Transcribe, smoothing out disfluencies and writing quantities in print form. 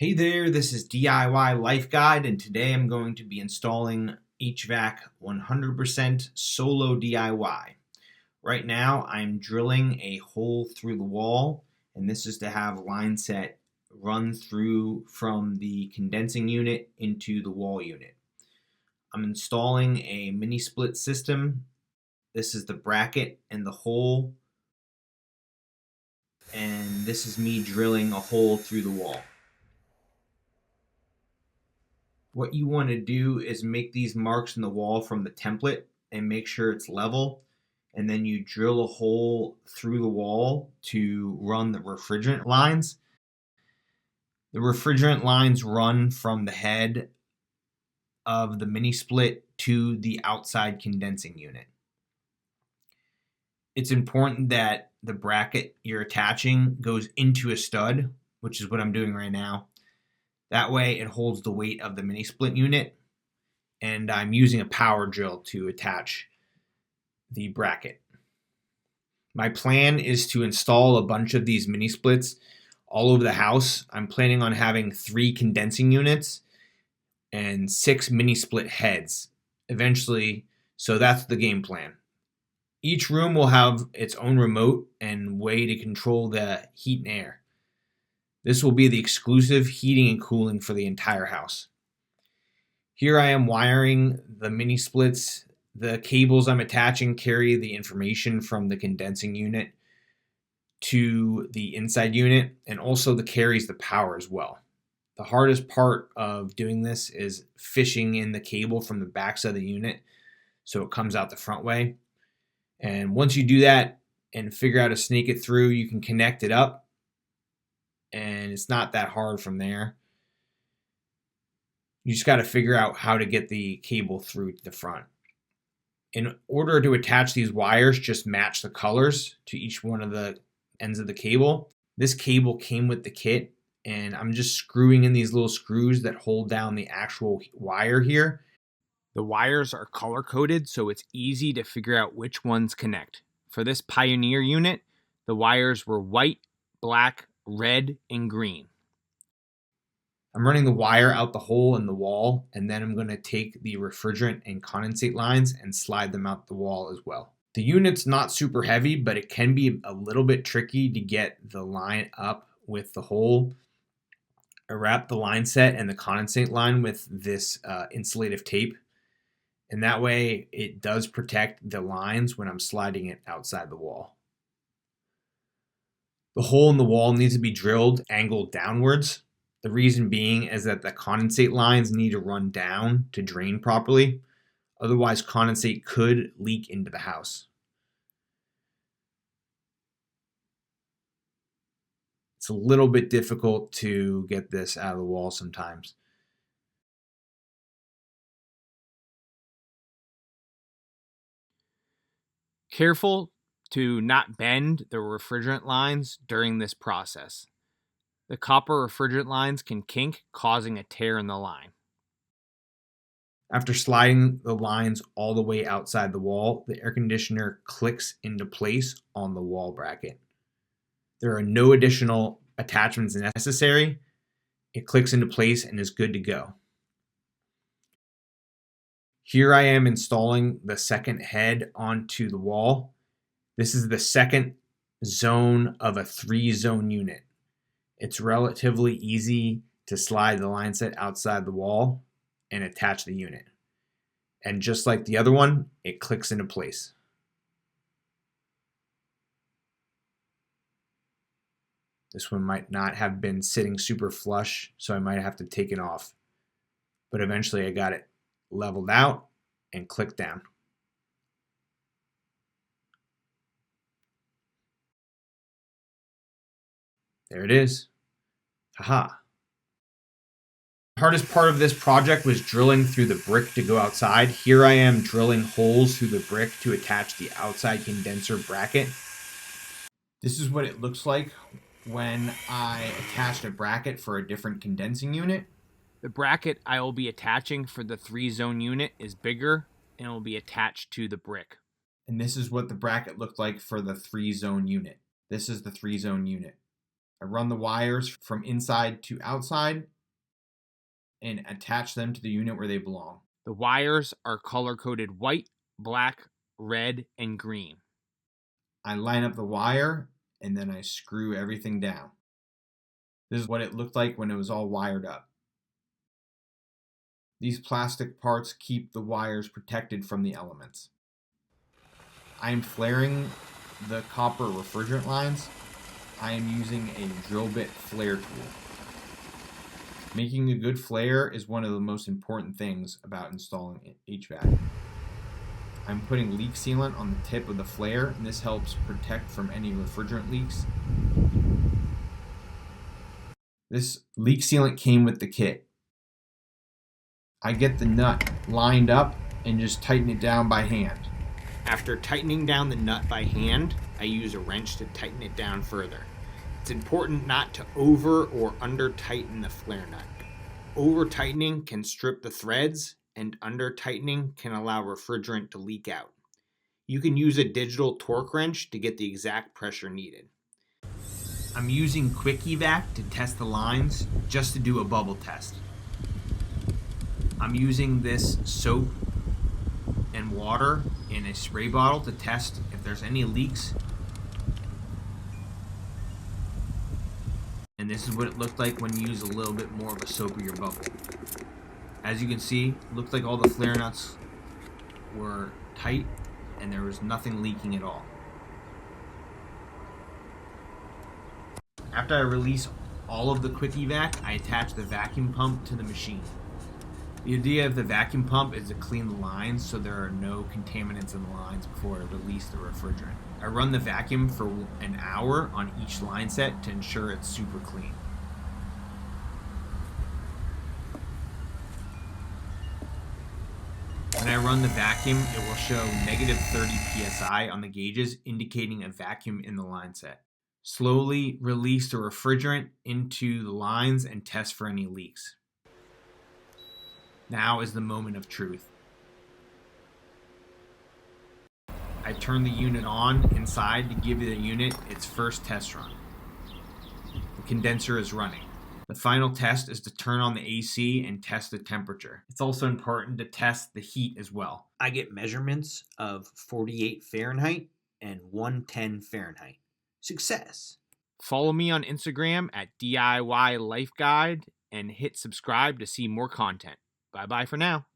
Hey there, this is DIY Life Guide, and today I'm going to be installing HVAC 100% solo DIY. Right now, I'm drilling a hole through the wall, and this is to have line set run through from the condensing unit into the wall unit. I'm installing a mini split system. This is the bracket and the hole, and this is me drilling a hole through the wall. What you want to do is make these marks in the wall from the template and make sure it's level. And then you drill a hole through the wall to run the refrigerant lines. The refrigerant lines run from the head of the mini split to the outside condensing unit. It's important that the bracket you're attaching goes into a stud, which is what I'm doing right now. That way it holds the weight of the mini split unit, and I'm using a power drill to attach the bracket. My plan is to install a bunch of these mini splits all over the house. I'm planning on having 3 condensing units and 6 mini split heads eventually, so that's the game plan. Each room will have its own remote and way to control the heat and air. This will be the exclusive heating and cooling for the entire house. Here I am wiring the mini splits. The cables I'm attaching carry the information from the condensing unit to the inside unit, and also carries the power as well. The hardest part of doing this is fishing in the cable from the backside of the unit so it comes out the front way. And once you do that and figure out how to snake it through, you can connect it up, and it's not that hard from there. You just got to figure out how to get the cable through to the front. In order to attach these wires, just match the colors to each one of the ends of the cable. This cable came with the kit, and I'm just screwing in these little screws that hold down the actual wire here. The wires are color coded, so it's easy to figure out which ones connect. For this Pioneer unit, the wires were white, black, red, and green. I'm running the wire out the hole in the wall, and then I'm going to take the refrigerant and condensate lines and slide them out the wall as well. The unit's not super heavy, but it can be a little bit tricky to get the line up with the hole. I wrap the line set and the condensate line with this insulative tape, and that way it does protect the lines when I'm sliding it outside the wall. The hole in the wall needs to be drilled angled downwards. The reason being is that the condensate lines need to run down to drain properly. Otherwise, condensate could leak into the house. It's a little bit difficult to get this out of the wall sometimes. Careful to not bend the refrigerant lines during this process. The copper refrigerant lines can kink, causing a tear in the line. After sliding the lines all the way outside the wall, the air conditioner clicks into place on the wall bracket. There are no additional attachments necessary. It clicks into place and is good to go. Here I am installing the second head onto the wall. This is the second zone of a 3-zone unit. It's relatively easy to slide the line set outside the wall and attach the unit. And just like the other one, it clicks into place. This one might not have been sitting super flush, so I might have to take it off. But eventually I got it leveled out and clicked down. There it is. Haha. The hardest part of this project was drilling through the brick to go outside. Here I am drilling holes through the brick to attach the outside condenser bracket. This is what it looks like when I attached a bracket for a different condensing unit. The bracket I will be attaching for the 3-zone unit is bigger and will be attached to the brick. And this is what the bracket looked like for the 3-zone unit. This is the 3-zone unit. I run the wires from inside to outside and attach them to the unit where they belong. The wires are color-coded white, black, red, and green. I line up the wire and then I screw everything down. This is what it looked like when it was all wired up. These plastic parts keep the wires protected from the elements. I am flaring the copper refrigerant lines. I am using a drill bit flare tool. Making a good flare is one of the most important things about installing HVAC. I'm putting leak sealant on the tip of the flare, and this helps protect from any refrigerant leaks. This leak sealant came with the kit. I get the nut lined up and just tighten it down by hand. After tightening down the nut by hand, I use a wrench to tighten it down further. It's important not to over or under tighten the flare nut. Over tightening can strip the threads, and under tightening can allow refrigerant to leak out. You can use a digital torque wrench to get the exact pressure needed. I'm using Quick HVAC to test the lines just to do a bubble test. I'm using this soap and water in a spray bottle to test if there's any leaks. And this is what it looked like when you use a little bit more of a soapier bubble. As you can see, it looked like all the flare nuts were tight and there was nothing leaking at all. After I release all of the Quick HVAC, I attach the vacuum pump to the machine. The idea of the vacuum pump is to clean the lines so there are no contaminants in the lines before I release the refrigerant. I run the vacuum for an hour on each line set to ensure it's super clean. When I run the vacuum, it will show negative 30 psi on the gauges, indicating a vacuum in the line set. Slowly release the refrigerant into the lines and test for any leaks. Now is the moment of truth. I turn the unit on inside to give the unit its first test run. The condenser is running. The final test is to turn on the AC and test the temperature. It's also important to test the heat as well. I get measurements of 48 Fahrenheit and 110 Fahrenheit. Success! Follow me on Instagram at DIY Life Guide and hit subscribe to see more content. Bye-bye for now.